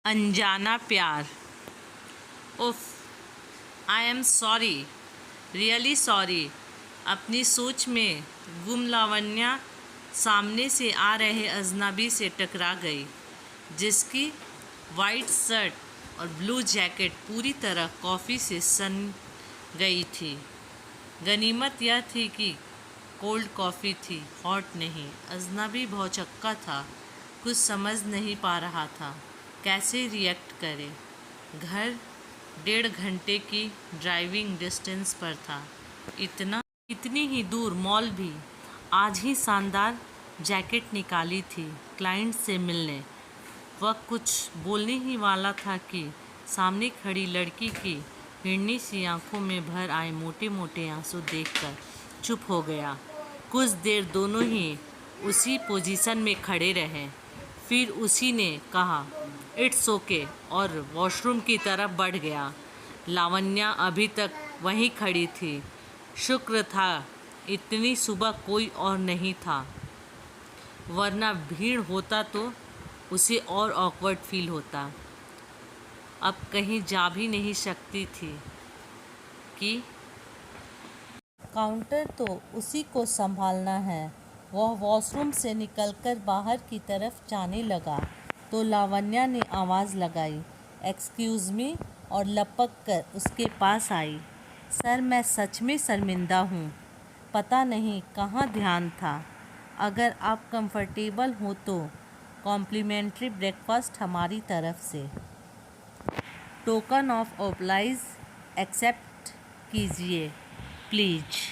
अनजाना प्यार। उफ, I am sorry, really sorry. अपनी सोच में गुम लावण्या सामने से आ रहे अजनबी से टकरा गई, जिसकी वाइट शर्ट और ब्लू जैकेट पूरी तरह कॉफ़ी से सन गई थी। गनीमत यह थी कि कोल्ड कॉफ़ी थी, हॉट नहीं। अजनबी भौचक्का था, कुछ समझ नहीं पा रहा था कैसे रिएक्ट करे। घर 1.5 घंटे की ड्राइविंग डिस्टेंस पर था। इतनी ही दूर मॉल भी। आज ही शानदार जैकेट निकाली थी क्लाइंट से मिलने। वह कुछ बोलने ही वाला था कि सामने खड़ी लड़की की हिरनी सी आंखों में भर आए मोटे मोटे आंसू देखकर चुप हो गया। कुछ देर दोनों ही उसी पोजीशन में खड़े रहे। फिर उसी ने कहा इट्स ओके और वॉशरूम की तरफ बढ़ गया। लावण्या अभी तक वहीं खड़ी थी। शुक्र था इतनी सुबह कोई और नहीं था, वरना भीड़ होता तो उसे और ऑकवर्ड फील होता। अब कहीं जा भी नहीं सकती थी कि काउंटर तो उसी को संभालना है। वह वॉशरूम से निकलकर बाहर की तरफ जाने लगा तो लावण्या ने आवाज़ लगाई, एक्सक्यूज़ मी, और लपक कर उसके पास आई। सर, मैं सच में शर्मिंदा हूँ। पता नहीं कहाँ ध्यान था। अगर आप कंफर्टेबल हो तो कॉम्प्लीमेंट्री ब्रेकफास्ट हमारी तरफ से। टोकन ऑफ ऑब्लाइज एक्सेप्ट कीजिए प्लीज।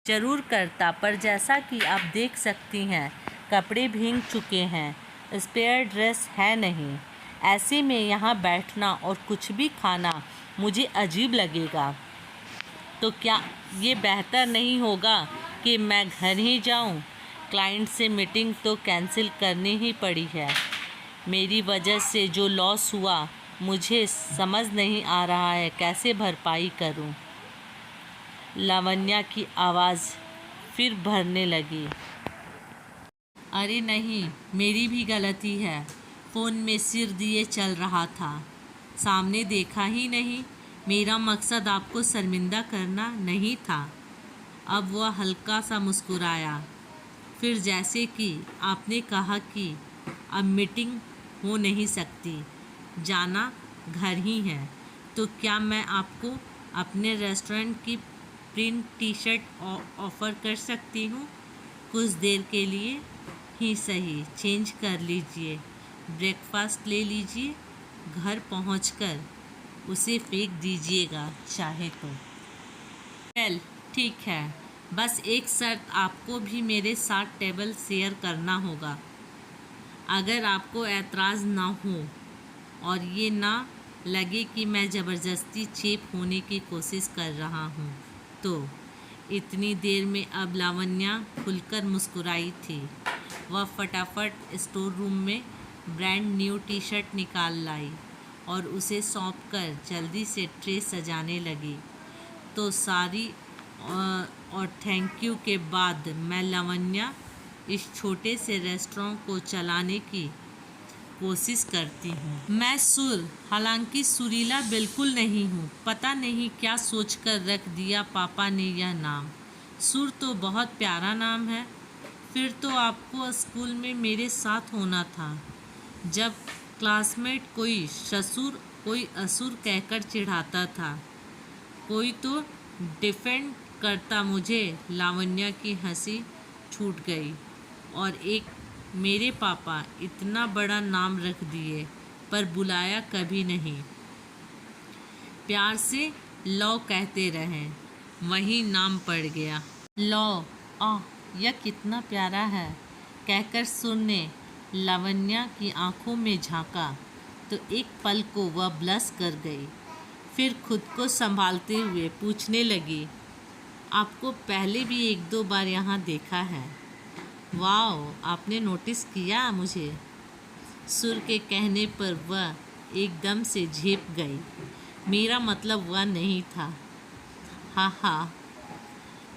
ज़रूर करता, पर जैसा कि आप देख सकती हैं कपड़े भीग चुके हैं, स्पेयर ड्रेस है नहीं। ऐसे में यहाँ बैठना और कुछ भी खाना मुझे अजीब लगेगा। तो क्या ये बेहतर नहीं होगा कि मैं घर ही जाऊँ? क्लाइंट से मीटिंग तो कैंसिल करनी ही पड़ी है। मेरी वजह से जो लॉस हुआ मुझे समझ नहीं आ रहा है कैसे भरपाई करूँ। लावण्या की आवाज़ फिर भरने लगी। अरे नहीं, मेरी भी गलती है। फ़ोन में सिर दिए चल रहा था, सामने देखा ही नहीं। मेरा मकसद आपको शर्मिंदा करना नहीं था। अब वह हल्का सा मुस्कुराया। फिर जैसे कि आपने कहा कि अब मीटिंग हो नहीं सकती, जाना घर ही है, तो क्या मैं आपको अपने रेस्टोरेंट की प्रिंट टी शर्ट ऑफ़र कर सकती हूँ? कुछ देर के लिए ही सही, चेंज कर लीजिए, ब्रेकफास्ट ले लीजिए, घर पहुँचकर उसे फेंक दीजिएगा चाहे तो। वेल, ठीक है, बस एक शर्त, आपको भी मेरे साथ टेबल शेयर करना होगा। अगर आपको एतराज़ ना हो और ये ना लगे कि मैं ज़बरदस्ती चीप होने की कोशिश कर रहा हूँ तो। इतनी देर में अब लावण्या खुलकर मुस्कुराई थी। वह फटाफट स्टोर रूम में ब्रांड न्यू टी शर्ट निकाल लाई और उसे सौंपकर जल्दी से ट्रे सजाने लगी। तो सारी और थैंक यू के बाद मैं लावण्या इस छोटे से रेस्टोरेंट को चलाने की कोशिश करती हूँ। मैं हालांकि सुरीला बिल्कुल नहीं हूँ। पता नहीं क्या सोचकर रख दिया पापा ने यह नाम। सुर तो बहुत प्यारा नाम है। फिर तो आपको स्कूल में मेरे साथ होना था, जब क्लासमेट कोई ससुर कोई असुर कहकर चिढ़ाता था, कोई तो डिफेंड करता मुझे। लावण्या की हंसी छूट गई। और एक मेरे पापा इतना बड़ा नाम रख दिए पर बुलाया कभी नहीं। प्यार से लौ कहते रहें, वही नाम पड़ गया। लौ, यह कितना प्यारा है, कहकर सुर ने लावण्या की आंखों में झांका तो एक पल को वह ब्लश कर गई। फिर खुद को संभालते हुए पूछने लगी, आपको पहले भी 1-2 बार यहाँ देखा है। वाओ, आपने नोटिस किया मुझे? सुर के कहने पर वह एकदम से झेप गई। मेरा मतलब वह नहीं था। हाँ,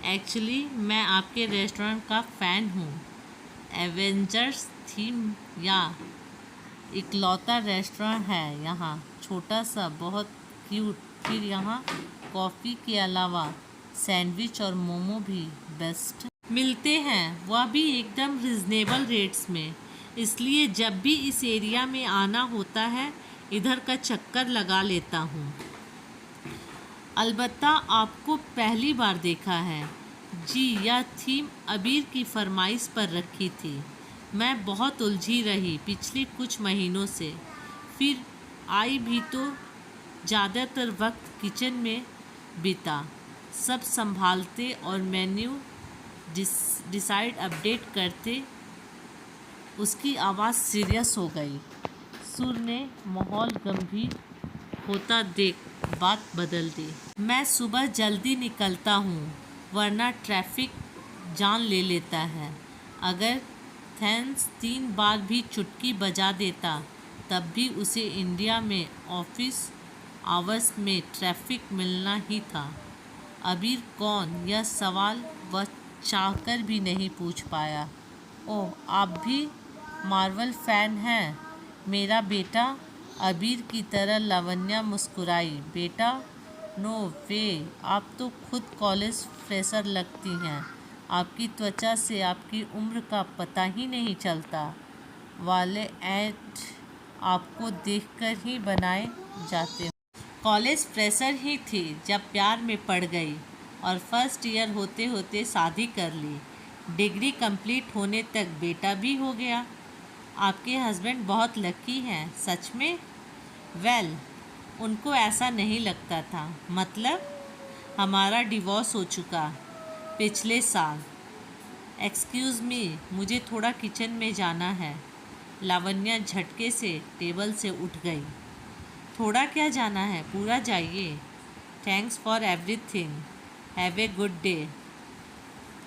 एक्चुअली मैं आपके रेस्टोरेंट का फ़ैन हूँ। एवेंजर्स थीम या इकलौता रेस्टोरेंट है यहाँ, छोटा सा, बहुत क्यूट। फिर यहाँ कॉफ़ी के अलावा सैंडविच और मोमो भी बेस्ट मिलते हैं, वह भी एकदम रिजनेबल रेट्स में। इसलिए जब भी इस एरिया में आना होता है इधर का चक्कर लगा लेता हूँ। अलबत्ता आपको पहली बार देखा है। जी, यह थीम अबीर की फरमाइश पर रखी थी। मैं बहुत उलझी रही पिछले कुछ महीनों से। फिर आई भी तो ज़्यादातर वक्त किचन में बीता, सब संभालते और मेन्यू डिसाइड अपडेट करते। उसकी आवाज़ सीरियस हो गई। सुर ने माहौल गंभीर होता देख बात बदल दी। मैं सुबह जल्दी निकलता हूँ वरना ट्रैफिक जान ले लेता है। अगर थैंक्स 3 बार भी चुटकी बजा देता तब भी उसे इंडिया में ऑफिस आवर्स में ट्रैफिक मिलना ही था। अबीर कौन, यह सवाल वह चाहकर भी नहीं पूछ पाया। ओह, आप भी मार्वल फ़ैन हैं मेरा बेटा? अबीर की तरह लावण्या मुस्कुराई। बेटा? नो वे, आप तो खुद कॉलेज फ्रेशर लगती हैं। आपकी त्वचा से आपकी उम्र का पता ही नहीं चलता। वाले ऐड आपको देखकर ही बनाए जाते। कॉलेज फ्रेशर ही थी जब प्यार में पड़ गई और फर्स्ट ईयर होते होते शादी कर ली। डिग्री कंप्लीट होने तक बेटा भी हो गया। आपके हस्बैंड बहुत लकी हैं। सच में? वेल, उनको ऐसा नहीं लगता था। मतलब? हमारा डिवोर्स हो चुका पिछले साल। एक्सक्यूज़ मी, मुझे थोड़ा किचन में जाना है। लावण्या झटके से टेबल से उठ गई। थोड़ा क्या जाना है, पूरा जाइए। Thanks for everything, have a good day.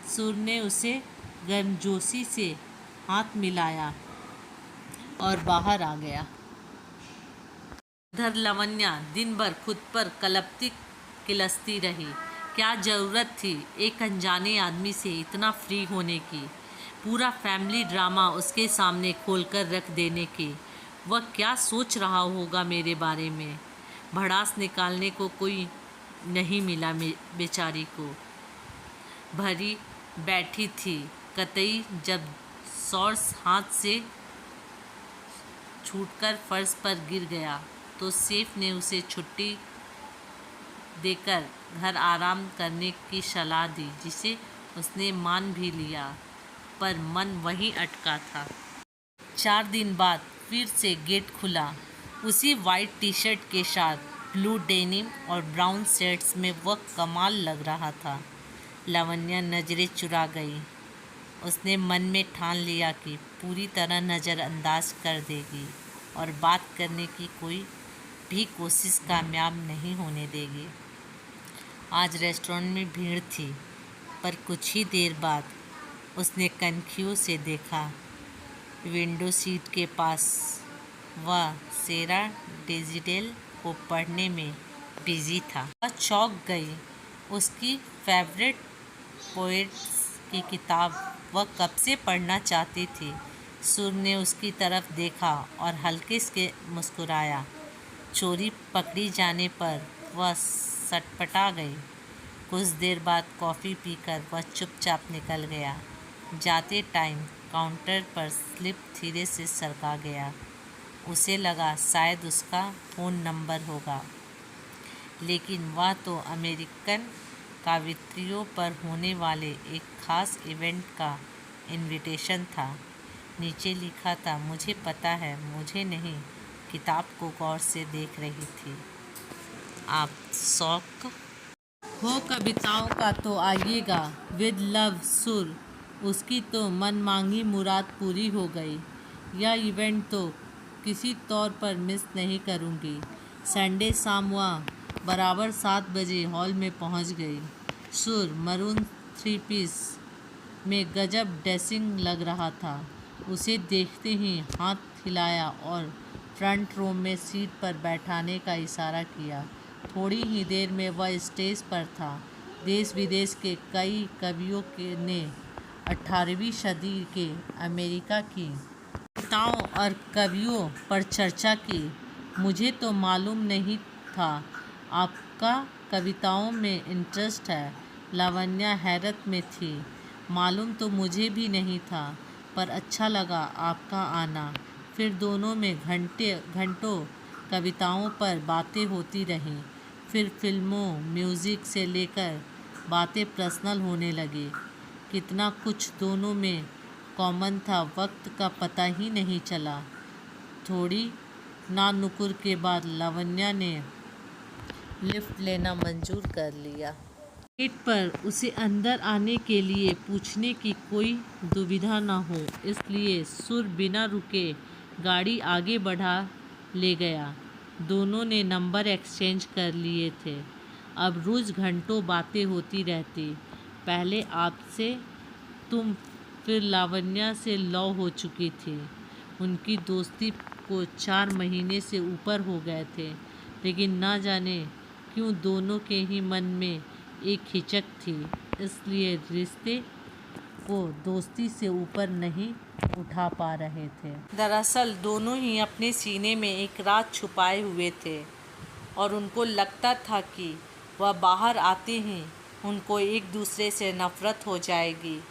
सुर ने उसे गर्मजोशी से हाथ मिलाया और बाहर आ गया। उधर लावण्या दिन भर खुद पर किलसती रही। क्या ज़रूरत थी एक अनजाने आदमी से इतना फ्री होने की, पूरा फैमिली ड्रामा उसके सामने खोलकर रख देने की। वह क्या सोच रहा होगा मेरे बारे में। भड़ास निकालने को कोई नहीं मिला बेचारी को। भरी बैठी थी कतई, जब सॉर्स हाथ से छूटकर फर्श पर गिर गया तो सेफ ने उसे छुट्टी देकर घर आराम करने की सलाह दी, जिसे उसने मान भी लिया, पर मन वहीं अटका था। 4 दिन बाद फिर से गेट खुला। उसी वाइट टी शर्ट के साथ ब्लू डेनिम और ब्राउन शर्ट्स में वह कमाल लग रहा था। लावण्या नज़रें चुरा गई। उसने मन में ठान लिया कि पूरी तरह नज़रअंदाज कर देगी और बात करने की कोई भी कोशिश कामयाब नहीं होने देगी। आज रेस्टोरेंट में भीड़ थी, पर कुछ ही देर बाद उसने कनखियों से देखा। विंडो सीट के पास वह सेरा डेजिडेल को पढ़ने में बिजी था। वह चौंक गई। उसकी फेवरेट पोएट्स की किताब वह कब से पढ़ना चाहती थी। सुर ने उसकी तरफ देखा और हल्के से मुस्कुराया। चोरी पकड़ी जाने पर वह सटपटा गई। कुछ देर बाद कॉफ़ी पीकर वह चुपचाप निकल गया। जाते टाइम काउंटर पर स्लिप धीरे से सरका गया। उसे लगा शायद उसका फ़ोन नंबर होगा, लेकिन वह तो अमेरिकन कवियत्रियों पर होने वाले एक ख़ास इवेंट का इनविटेशन था। नीचे लिखा था, मुझे पता है, मुझे नहीं। किताब को गौर से देख रही थी। आप शौक हो कविताओं का तो आइएगा। विद लव, सुर। उसकी तो मनमांगी मुराद पूरी हो गई। यह इवेंट तो किसी तौर पर मिस नहीं करूँगी। संडे शाम वह बराबर 7 बजे हॉल में पहुँच गई। सुर मरून 3 पीस में गजब ड्रेसिंग लग रहा था। उसे देखते ही हाथ हिलाया और फ्रंट रो में सीट पर बैठाने का इशारा किया। थोड़ी ही देर में वह स्टेज पर था। देश विदेश के कई कवियों ने 18वीं सदी के अमेरिका की कविताओं और कवियों पर चर्चा की। मुझे तो मालूम नहीं था आपका कविताओं में इंटरेस्ट है। लावण्या हैरत में थी। मालूम तो मुझे भी नहीं था, पर अच्छा लगा आपका आना। फिर दोनों में घंटों कविताओं पर बातें होती रहीं। फिर फिल्मों, म्यूज़िक से लेकर बातें पर्सनल होने लगी। कितना कुछ दोनों में कॉमन था, वक्त का पता ही नहीं चला। थोड़ी नानुकुर के बाद लावण्या ने लिफ्ट लेना मंजूर कर लिया। गेट पर उसे अंदर आने के लिए पूछने की कोई दुविधा न हो, इसलिए सुर बिना रुके गाड़ी आगे बढ़ा ले गया। दोनों ने नंबर एक्सचेंज कर लिए थे। अब रोज़ घंटों बातें होती रहती। पहले आपसे तुम, फिर लावण्या से लौ हो चुकी थी। उनकी दोस्ती को 4 महीने से ऊपर हो गए थे, लेकिन ना जाने क्यों दोनों के ही मन में एक हिचक थी, इसलिए रिश्ते को दोस्ती से ऊपर नहीं उठा पा रहे थे। दरअसल दोनों ही अपने सीने में एक राज छुपाए हुए थे और उनको लगता था कि वह बाहर आते ही उनको एक दूसरे से नफरत हो जाएगी।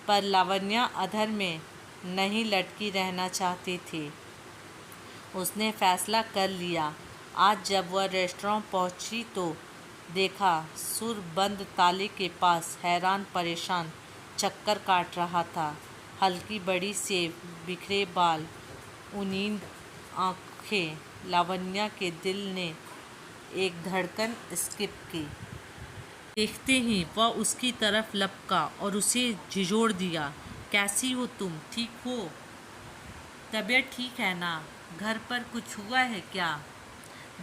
पर लावण्या अधर में नहीं लटकी रहना चाहती थी। उसने फैसला कर लिया। आज जब वह रेस्टोरेंट पहुंची तो देखा सुर बंद ताले के पास हैरान परेशान चक्कर काट रहा था। हल्की बड़ी से बिखरे बाल, उनींद आँखें। लावण्या के दिल ने एक धड़कन स्किप की। देखते ही वह उसकी तरफ लपका और उसे झिझोड़ दिया। कैसी हो तुम? ठीक हो? तबीयत ठीक है ना? घर पर कुछ हुआ है क्या?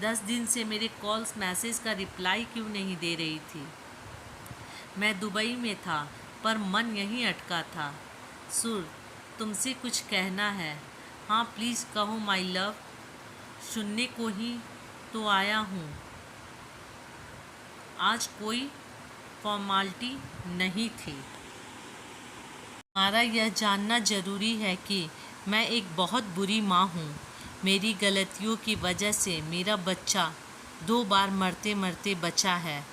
10 दिन से मेरे कॉल्स मैसेज का रिप्लाई क्यों नहीं दे रही थी? मैं दुबई में था, पर मन यहीं अटका था। सुर, तुमसे कुछ कहना है। हाँ प्लीज़ कहो माय लव। सुनने को ही तो आया हूँ। आज कोई फॉर्मालिटी नहीं थी। हमारा यह जानना ज़रूरी है कि मैं एक बहुत बुरी माँ हूँ। मेरी गलतियों की वजह से मेरा बच्चा 2 बार मरते मरते बचा है।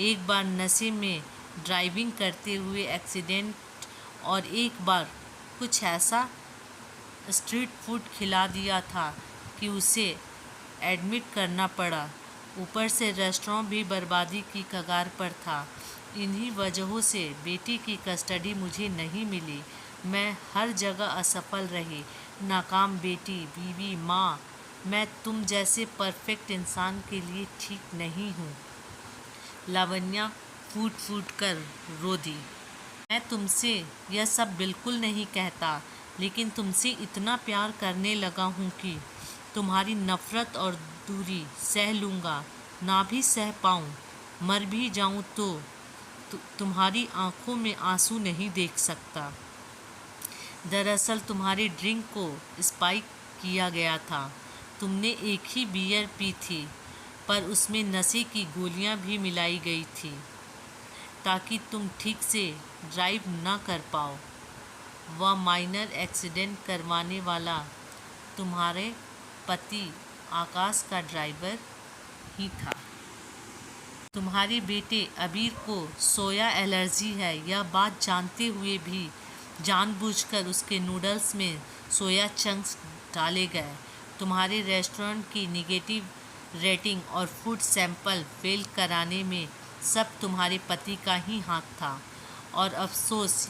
एक बार नशे में ड्राइविंग करते हुए एक्सीडेंट, और एक बार कुछ ऐसा स्ट्रीट फूड खिला दिया था कि उसे एडमिट करना पड़ा। ऊपर से रेस्टोरेंट भी बर्बादी की कगार पर था। इन्हीं वजहों से बेटी की कस्टडी मुझे नहीं मिली। मैं हर जगह असफल रही। नाकाम बेटी, बीवी, माँ। मैं तुम जैसे परफेक्ट इंसान के लिए ठीक नहीं हूँ। लावण्या फूट फूट कर रो दी। मैं तुमसे यह सब बिल्कुल नहीं कहता, लेकिन तुमसे इतना प्यार करने लगा हूँ कि तुम्हारी नफ़रत और दूरी सह लूँगा। ना भी सह पाऊँ, मर भी जाऊँ तो तुम्हारी आँखों में आंसू नहीं देख सकता। दरअसल तुम्हारी ड्रिंक को स्पाइक किया गया था। तुमने एक ही बियर पी थी, पर उसमें नशे की गोलियां भी मिलाई गई थी, ताकि तुम ठीक से ड्राइव ना कर पाओ। वह माइनर एक्सीडेंट करवाने वाला तुम्हारे पति आकाश का ड्राइवर ही था। तुम्हारे बेटे अबीर को सोया एलर्जी है, यह बात जानते हुए भी जानबूझकर उसके नूडल्स में सोया चंक्स डाले गए। तुम्हारे रेस्टोरेंट की निगेटिव रेटिंग और फूड सैंपल फेल कराने में सब तुम्हारे पति का ही हाथ था। और अफसोस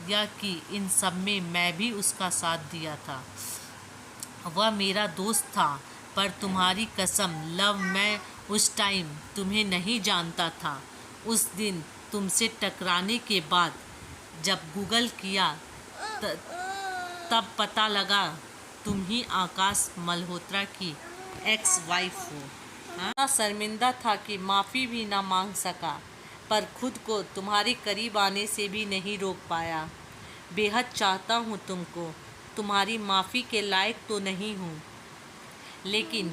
यह कि इन सब में मैं भी उसका साथ दिया था। वह मेरा दोस्त था, पर तुम्हारी कसम लव, मैं उस टाइम तुम्हें नहीं जानता था। उस दिन तुमसे टकराने के बाद जब गूगल किया तब पता लगा तुम ही आकाश मल्होत्रा की एक्स वाइफ हो। हाँ, शर्मिंदा था कि माफ़ी भी ना मांग सका, पर खुद को तुम्हारे करीब आने से भी नहीं रोक पाया। बेहद चाहता हूँ तुमको। तुम्हारी माफ़ी के लायक तो नहीं हूँ, लेकिन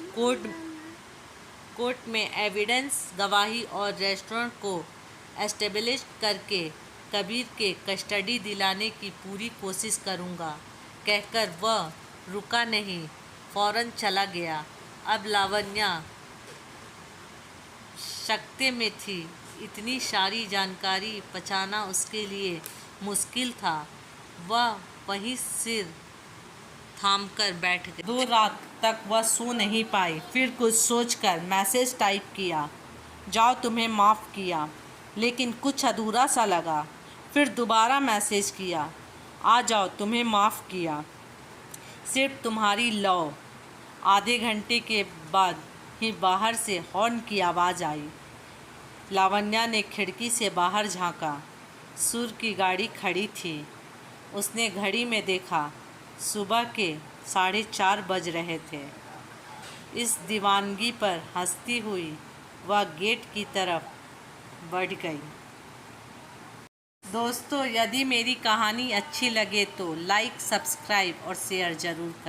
कोर्ट में एविडेंस, गवाही और रेस्टोरेंट को एस्टेब्लिश करके कबीर के कस्टडी दिलाने की पूरी कोशिश करूँगा, कहकर वह रुका नहीं, फौरन चला गया। अब लावण्या शक्ति में थी। इतनी सारी जानकारी पचाना उसके लिए मुश्किल था। वह वहीं सिर थामकर बैठ गई। 2 रात तक वह सो नहीं पाई। फिर कुछ सोचकर मैसेज टाइप किया, जाओ तुम्हें माफ़ किया, लेकिन कुछ अधूरा सा लगा। फिर दोबारा मैसेज किया, आ जाओ तुम्हें माफ़ किया, सिर्फ तुम्हारी लव। आधे घंटे के बाद ही बाहर से हॉर्न की आवाज़ आई। लावण्या ने खिड़की से बाहर झांका। सूर्य की गाड़ी खड़ी थी। उसने घड़ी में देखा, सुबह के 4:30 बज रहे थे। इस दीवानगी पर हंसती हुई वह गेट की तरफ बढ़ गई। दोस्तों, यदि मेरी कहानी अच्छी लगे तो लाइक, सब्सक्राइब और शेयर ज़रूर करें।